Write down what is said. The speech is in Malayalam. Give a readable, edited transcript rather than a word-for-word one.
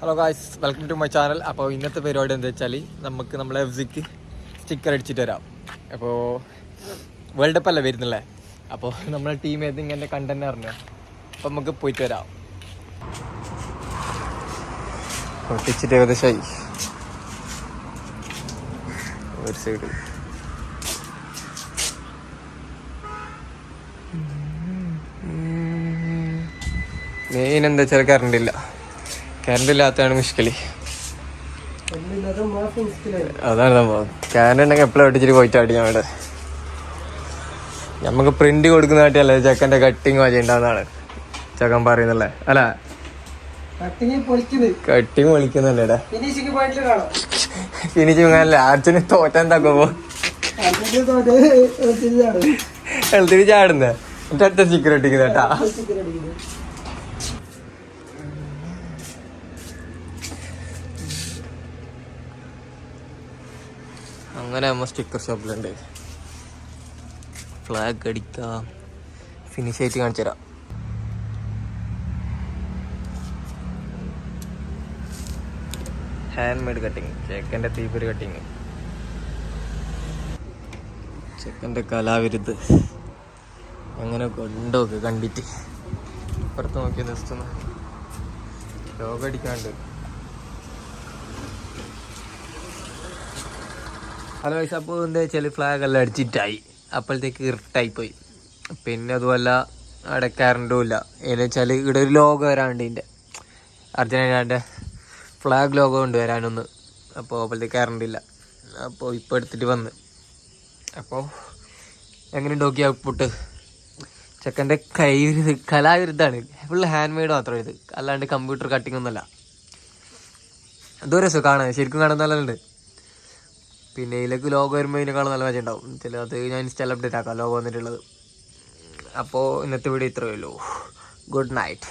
Hello guys, welcome to my channel. അപ്പോൾ ഇന്നത്തെ പരിപാടി എന്താ വെച്ചാൽ നമുക്ക് നമ്മളെ എഫ്സിക്ക് സ്റ്റിക്കർ അടിച്ചിട്ട് വരാം. അപ്പോൾ വേൾഡ് കപ്പ് അല്ലേ വരുന്നില്ലേ, അപ്പോൾ നമ്മളെ ടീം ഏത് ഇങ്ങനെ കണ്ടന്റ് അറിഞ്ഞ അപ്പോൾ നമുക്ക് പോയിട്ട് വരാം. ഒട്ടിച്ചിട്ട് ഏകദേശമായി ഒരു സൈഡ്. മെയിൻ എന്താ വെച്ചാൽ കറണ്ട് ഇല്ലാത്തതാണ് മുഷ്കലി. അതാണ് സംഭവം. കറണ്ട് ഉണ്ടെങ്കിൽ എപ്പോഴും ഒട്ടിച്ചിട്ട് പോയിട്ട് അടി. അവിടെ നമുക്ക് പ്രിന്റ് കൊടുക്കുന്നതായിട്ടല്ലേ ചെക്കൻ്റെ കട്ടിങ് മതി ഉണ്ടാവുന്നതാണ് ചെക്കൻ പറയുന്നല്ലേ. അല്ല, കട്ടിങ് പൊളിക്കുന്നല്ലേ ഫിനിഷിങ് അല്ല. അർജുന് തോറ്റെന്താക്കുമ്പോ ഹെൽത്തിന് ചാടുന്നേ എന്നിട്ട് അടുത്ത സ്റ്റിക്കർ ഒട്ടിക്കുന്ന കേട്ടാ. അങ്ങനെ നമ്മൾ സ്റ്റിക്കർ ഷോപ്പിലുണ്ട്. ഫ്ലാഗ് അടിക്കാം, ഫിനിഷ് ആയിട്ട് കാണിച്ചു തരാം. ഹാൻഡ് മെയ്ഡ് കട്ടിങ്, ചെക്കൻ്റെ തീപ്പൊരി കട്ടിങ്, ചെക്കൻ്റെ കലാവിരുത്. അങ്ങനെ കൊണ്ടോക്ക് കണ്ടിട്ട് ഇപ്പുറത്ത് നോക്കിയ ജസ്റ്റ് ലോഗോ അടിക്കാണ്ട്. ഹലോ ഗൈസ്, അപ്പോൾ എന്താ വെച്ചാൽ ഫ്ലാഗ് എല്ലാം അടിച്ചിട്ടായി. അപ്പോഴത്തേക്ക് ഇരുട്ടായിപ്പോയി. പിന്നെ അതുമല്ല അവിടെ കറണ്ടും ഇല്ല. എന്ന് വെച്ചാൽ ഇവിടെ ഒരു ലോഗോ വരാണ്ട് ഇതിൻ്റെ അർജൻറ്റീനാൻ്റെ ഫ്ലാഗ് ലോഗോ ഉണ്ട് വരാനൊന്ന്. അപ്പോൾ അപ്പോഴത്തേക്ക് കറണ്ടില്ല. അപ്പോൾ ഇപ്പോൾ എടുത്തിട്ട് വന്ന്. അപ്പോൾ എങ്ങനെ നോക്കി ഔട്ട്പുട്ട് ചെക്കൻ്റെ കലാവിരുദ്ധാണ്. ഫുൾ ഹാൻഡ് മെയ്ഡ് മാത്രം ഇത്, അല്ലാണ്ട് കമ്പ്യൂട്ടർ കട്ടിങ് ഒന്നുമല്ല. എന്തോ രസം കാണാൻ, ശരിക്കും കാണാൻ നല്ലതുണ്ട്. പിന്നെ ഇതിലേക്ക് ലോഗോ വരുമ്പോൾ ഇതിനേക്കാളും നല്ല മജ ഉണ്ടാവും. ചില അത് ഞാൻ ഇൻസ്റ്റാൾ അപ്ഡേറ്റ് ആക്കാം ലോഗോ വന്നിട്ടുള്ളത്. അപ്പോൾ ഇന്നത്തെ വീഡിയോ ഇത്രയേ ഉള്ളൂ. Good night.